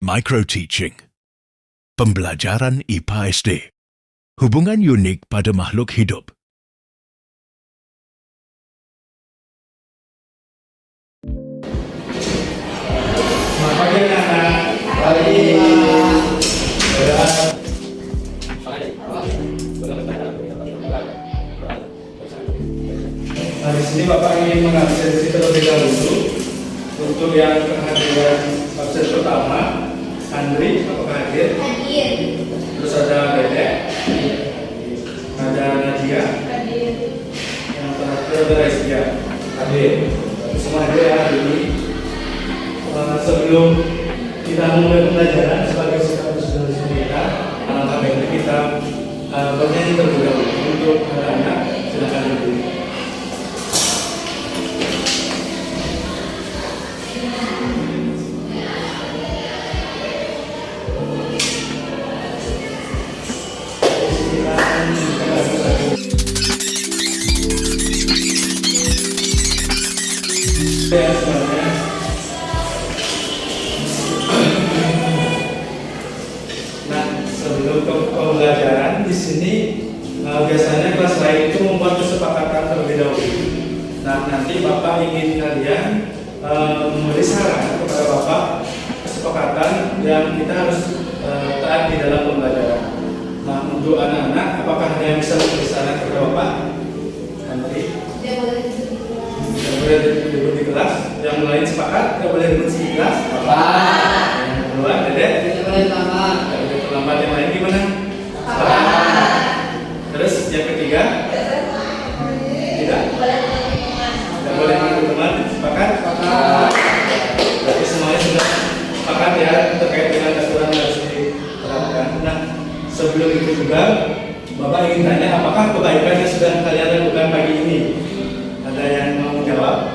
Microteaching. Pembelajaran IPA SD. Hubungan unik pada makhluk hidup. Selamat pagi anak-anak. Nah, di sini Bapak ingin mengabsensi terlebih dahulu untuk yang kehadiran absen pertama, Andri, apakah hadir? Hadir. Terus ada Dede, ada Nadia, yang terakhir ada Rizkia, hadir. Semua hadir ya hari ini. Sebelum kita mulai pembelajaran sebagai saudara-saudara kita, alangkah baiknya kita bernyanyi terlebih dahulu untuk anak-anak. Silakan duduk. Ya, semuanya. Nah, sebelum ke pembelajaran di sini biasanya kelas lain itu membuat kesepakatan terlebih dahulu. Nah, nanti Bapak ingin kalian memberi saran kepada Bapak kesepakatan yang kita harus taat di dalam pembelajaran. Nah, untuk anak-anak, apakah ada yang bisa memberi saran kepada Bapak? Nanti. Tidak boleh duduk di kelas. Yang lain sepakat, tidak boleh duduk di kelas. Bapak. Yang kedua, Dedek. Tidak boleh terlambat. Tidak boleh terlambat. Yang lain gimana? Sepakat. Terus yang ketiga? Tidak. Tidak boleh mengganggu teman. Sepakat? Bapak. Berarti semuanya sudah sepakat ya terkait dengan aturan yang harus diterapkan. Nah, sebelum itu juga Bapak ingin tanya, apakah kebaikan yang sudah kalian lakukan pagi ini? Ada yang mau jawab?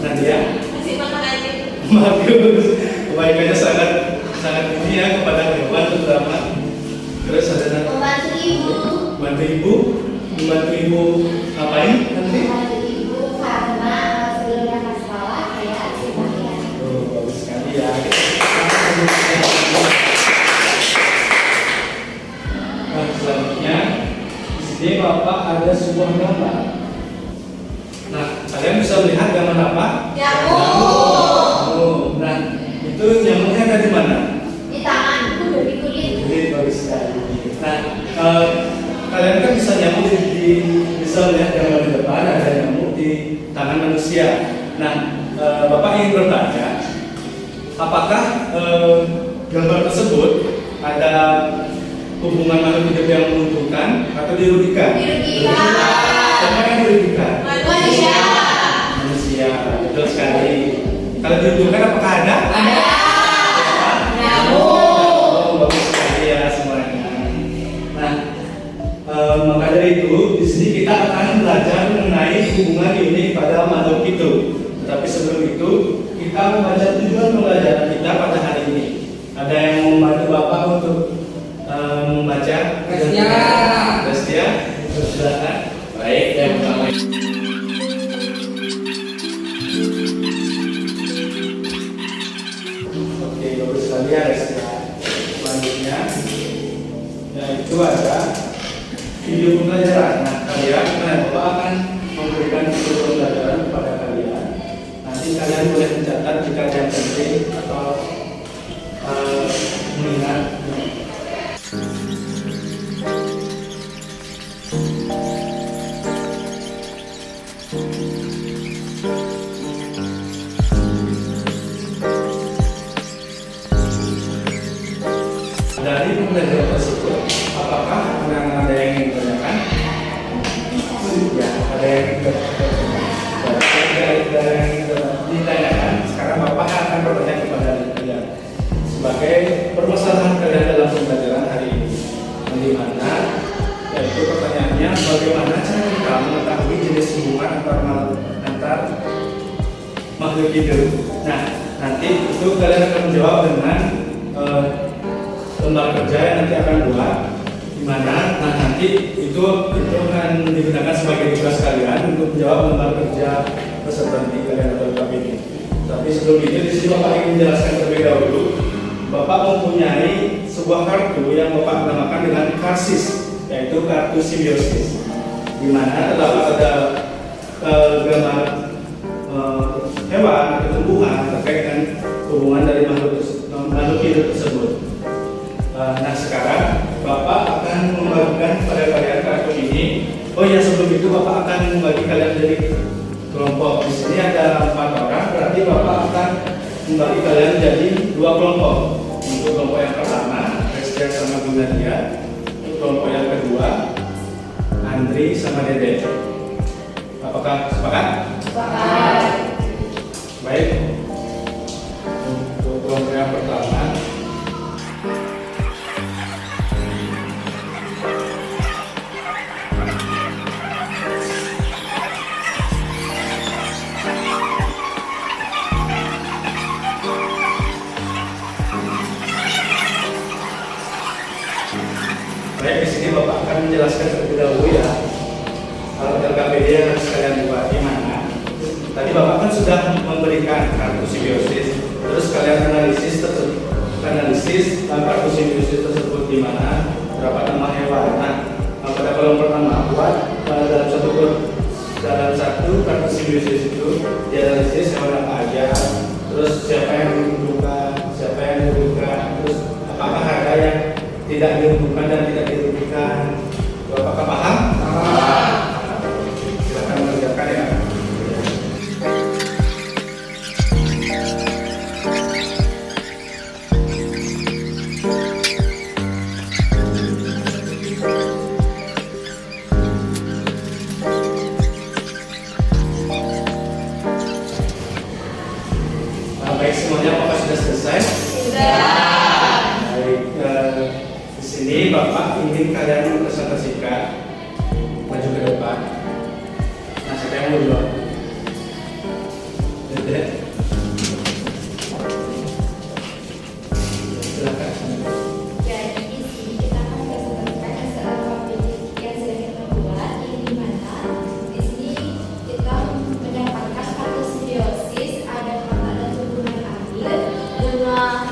Nadia? Masih makan aja. Bagus. Kebaikannya sangat ini ya kepada hewan terutama. Terus ada Membantu ibu. membantu ibu. Membantu ibu ngapain nanti? Membantu ibu karena sebelum berangkat sekolah saya harus pakaian. Oh, bagus sekali ya. Nah, selanjutnya di sini Bapak ada sebuah gambar. Nah, kalian bisa melihat gambar apa? Nyamuk. Nah, itu nyamuknya ada di mana? Di tangan itu udah di kulit. Ini bagus sekali. Nah, kalian kan bisa nyamuk bisa melihat gambar di depan ada nyamuk di tangan manusia. Nah, Bapak ingin bertanya, apakah gambar tersebut ada hubungan makhluk hidup yang menguntungkan atau dirugikan? Dirugikan. Siapa yang dirugikan? Manusia. Manusia, betul sekali. Kalau diuntungkan apakah ada? Ada. Nyamuk. Oh, bagus sekali ya semuanya. Nah, maka dari itu di sini kita akan belajar mengenai hubungan unik pada makhluk itu. Tetapi sebelum itu kita membaca tujuan pembelajaran kita pada hari ini. Ada yang mau membantu Bapak untuk membaca? Destia, silakan. Baik, yang pertama. Oke, bagus sekali ya Destia. Selanjutnya, yaitu ada video pembelajaran. Nah, Bapak akan memberikan video pembelajaran kepada kalian. Nanti kalian boleh mencatat jika ada yang penting atau mengingat. Dari pembelajaran tersebut, apakah ada yang ingin ditanyakan? Ya, ada yang ingin ditanyakan. Sekarang Bapak akan bertanya kepada kalian sebagai permasalahan kalian dalam pembelajaran hari ini. Di mana, yaitu pertanyaannya, bagaimana cara kita mengetahui jenis hubungan antar makhluk hidup? Nah, nanti itu kalian akan menjawab dengan lembar kerja yang nanti akan buat, di mana nanti itu akan digunakan sebagai tugas kalian untuk menjawab lembar kerja peserta didik kalian atau KPD. Tapi sebelum itu di sini Bapak ingin menjelaskan terlebih dahulu Bapak mempunyai sebuah kartu yang Bapak namakan dengan karsis, yaitu kartu simbiosis, di mana terdapat ada gambar hewan atau tumbuhan terkait dengan hubungan dari makhluk hidup tersebut. Nah, sekarang Bapak akan membagikan pada kalian kartu ini. Oh ya, sebelum itu Bapak akan membagi kalian jadi kelompok. Di sini ada 4 orang, berarti Bapak akan membagi kalian jadi 2 kelompok. Untuk kelompok yang pertama, Restian sama Gunadia. Untuk kelompok yang kedua, Andri sama Dede. Apakah sepakat? Sepakat. Baik. Untuk kelompok yang pertama, baik, di sini Bapak akan menjelaskan terlebih dahulu ya. Kalau LKPD yang harus kalian buat di mana? Tadi Bapak kan sudah memberikan kartu simbiosis, terus kalian analisis kartu simbiosis tersebut di mana, berapa nama hewan. Nah, pada kolom pertama buat dalam satu kartu simbiosis itu dianalisis hewan apa aja, terus siapa yang diuntungkan, siapa yang dirugikan, terus apakah ada yang tidak diuntungkan dan tidak dirugikan. Apakah paham? Silakan mengerjakan ya. Baik, semuanya apakah sudah selesai? Baik, di sini Bapak ingin kalian mempresentasikan maju ke depan. Nah, siapa yang mau duluan? Dede. Silakan. Jadi di sini kita akan presentasikan hasil LKPD yang sudah kita buat. Ini di mana? Di sini kita mendapatkan kartu simbiosis, ada kata dan tumbuhan air dengan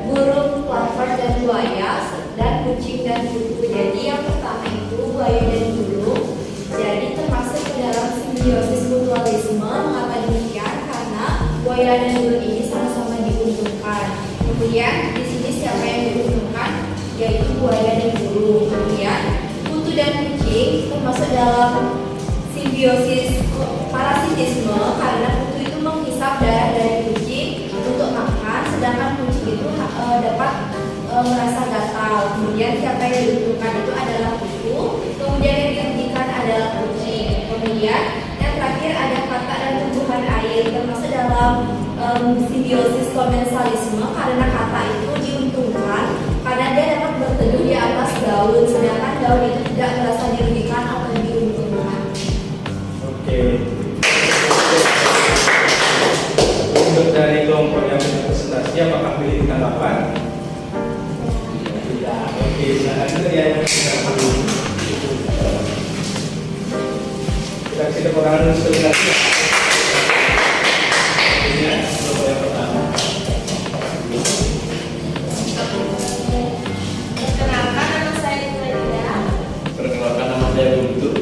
burung, lover dan buaya, dan kucing dan kutu. Jadi yang pertama itu buaya dan burung. Jadi termasuk ke dalam simbiosis mutualisme. Mengapa demikian? Karena buaya dan burung ini sama-sama diuntungkan. Kemudian di sini siapa yang diuntungkan? Yaitu buaya dan burung. Kemudian kutu dan kucing termasuk dalam simbiosis parasitisme, karena kutu itu menghisap darah dari kucing untuk makan, sedangkan kucing itu dapat merasa gatal. Kemudian siapa yang diuntungkan itu adalah kutu, kemudian yang dirugikan adalah kucing. Kemudian yang terakhir ada kata dan tumbuhan air, termasuk dalam simbiosis komensalisme, karena kata itu diuntungkan karena dia dapat berteduh di atas daun, sedangkan daun itu tidak merasa dirugikan atau diuntungkan. Oke. Untuk dari kelompok yang presentasi, apakah pilih tanggapan? Tidak. Oke, silakan itu ya. Kita kasih kekurangan sebentar. Ini ya, kelompok yang pertama. Perkenalkan, nama saya Nadia. Perkenalkan, nama saya Guntur.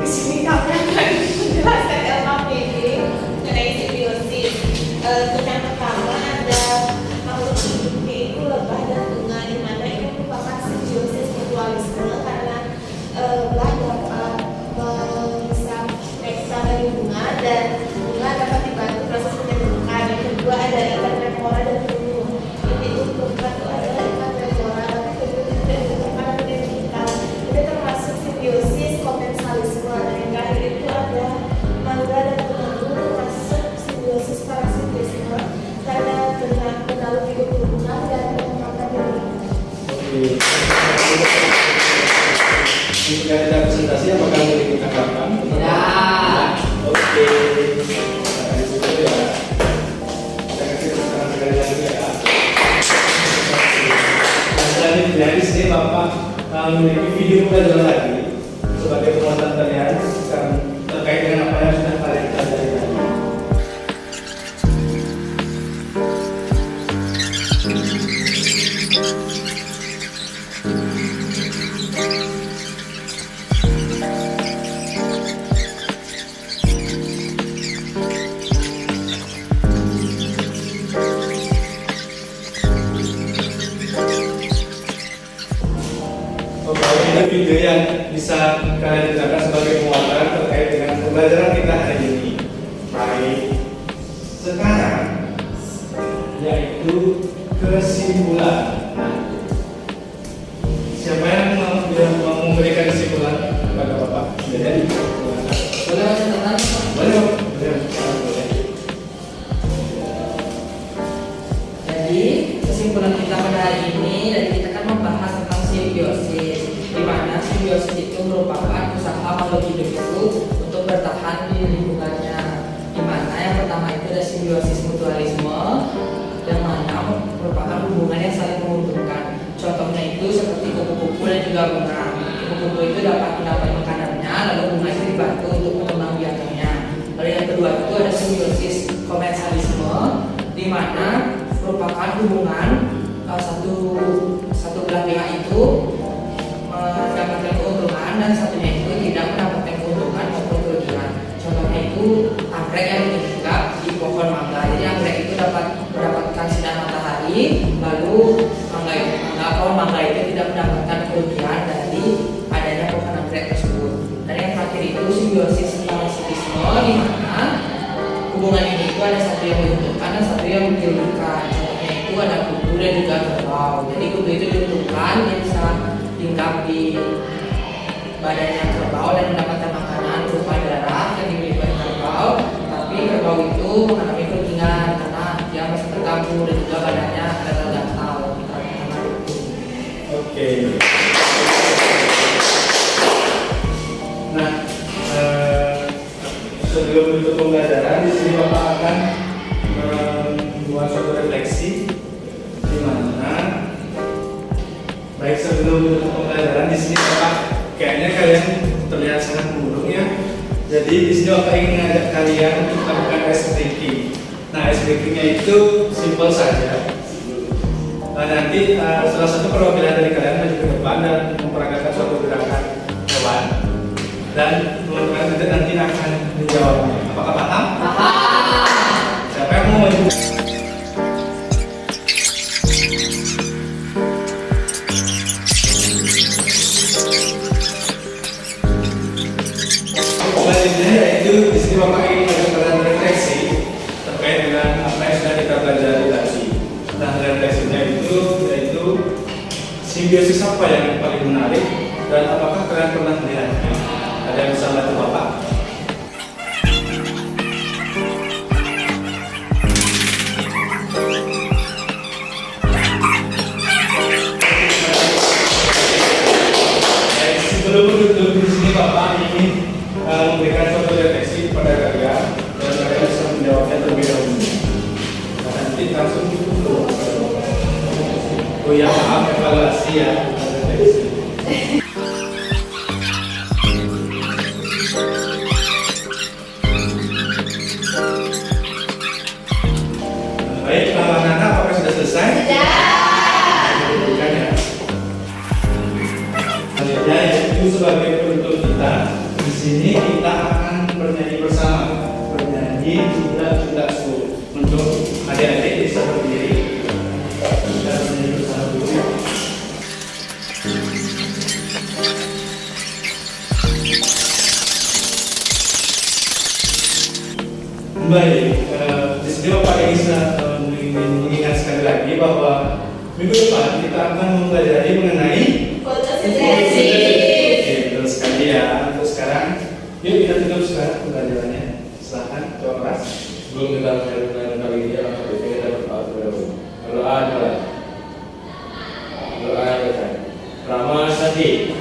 Di sini kami akan menjelaskan LKPD mengenai simbiosis. Untuk yang pertama ada makhluk hidup yaitu lebah dan bunga, di mana ini merupakan simbiosis mutualisme karena lebah dapat menghisap nektar dari bunga dan bunga dapat dibantu proses penyembuhan. Yang kedua ada ikan tremora dan penyu. Ini diuntungkan itu adalah ikan tremora, tapi penyu tidak diuntungkan atau dirugikan. Ini termasuk simbiosis komensalisme. Dan yang terakhir itu ada mangga dan penalu, termasuk simbiosis parasitisme karena penalu hidup berhubungan dan mengembangkan diri. Oke. Untuk yang ada presentasi, apakah memiliki tanggapan? Tidak. Oke. Nah, di situ ya. Kita kasih keterangan sekali lagi ya. Nah, selanjutnya di sini Bapak memiliki video pelajaran lagi sebagai penguatan kalian terkait dengan apa yang sudah kalian pelajari tadi. lanjutkan sebagai penguatan terkait dengan pembelajaran kita hari ini. Baik, sekarang yaitu kesimpulan. Nah, siapa yang mau memberikan kesimpulan kepada Bapak? Jadi, Boleh baca catatan? boleh, boleh. Jadi kesimpulan kita pada hari ini, dari kita kan membahas tentang simbiosis, di mana simbiosis itu merupakan usaha makhluk hidup itu untuk bertahan di lingkungannya. Di mana yang pertama itu ada simbiosis mutualisme, yang mana merupakan hubungan yang saling menguntungkan. Contohnya itu seperti kupu-kupu dan juga bunga. Kupu-kupu itu dapat mendapat makanannya, lalu bunga itu dibantu untuk mengembang biakannya. Lalu yang kedua itu ada simbiosis komersialisme, di mana merupakan hubungan satu belah pihak itu mendapatkan keuntungan dan satunya itu tidak mendapatkan keuntungan maupun kerugian. Contohnya itu anggrek yang diikat di pohon mangga. Jadi anggrek itu dapat mendapatkan sinar matahari, lalu pohon mangga itu tidak mendapatkan kerugian dari adanya pohon anggrek tersebut. Dan yang terakhir itu simbiosis parasitisme, di mana hubungan ini itu ada satu yang diuntungkan dan satu yang dirugikan. Contohnya itu ada kutu dan juga kerbau. Jadi kutu itu diuntungkan, dia bisa hinggap di badannya kerbau dan mendapatkan makanan berupa darah yang dimiliki oleh kerbau. Tapi kerbau itu mengalami kerugian karena dia masih terganggu dan juga badannya gatal-gatal. Oke. Nah, sebelum menutup pembelajaran, di sini Bapak akan membuat suatu refleksi di mana baik sebelum menutup pembelajaran di sini Bapak kayaknya kalian terlihat sangat murung ya. Jadi di sini Bapak ingin mengajak kalian untuk melakukan ice breaking. Nah, ice breaking-nya itu simpel saja. Nah, nanti salah satu perwakilan dari kalian maju ke depan dan memperagakan suatu gerakan hewan. Dan teman-teman nanti akan menjawabnya. Apakah paham? Paham. Siapa yang mau maju? Selanjutnya yaitu di sini Bapak ingin melakukan refleksi terkait dengan apa yang sudah kita pelajari tadi. Nah, refleksinya itu yaitu simbiosis apa yang paling menarik dan apakah kalian pernah melihatnya? Ada yang bisa bantu Bapak? Sebelum menutup di sini Bapak ingin memberikan suatu refleksi kepada kalian dan kalian bisa menjawabnya terlebih dahulu. Nah, nanti langsung dulu. Oh ya, maaf, evaluasi ya. Refleksi. Baik, Nana, apakah sudah selesai? Bukan ya. Selanjutnya yaitu sebagai penutup kita, di sini kita akan bernyanyi bersama, bernyanyi Cinta Su. Untuk adik-adik bisa berdiri, kita bernyanyi bersama dulu. Baik, di sini Bapak ingin mengingat sekali lagi bahwa minggu depan kita akan mempelajari mengenai Fotosintesis. Oke, betul sekali ya. Untuk sekarang, yuk kita tutup sekarang pembelajarannya. Silahkan, coba kelas. Sebelum kita mengenai kali ini, langsung kita berdoa dulu. Berdoa adalah doa yang baca. Rama Sati.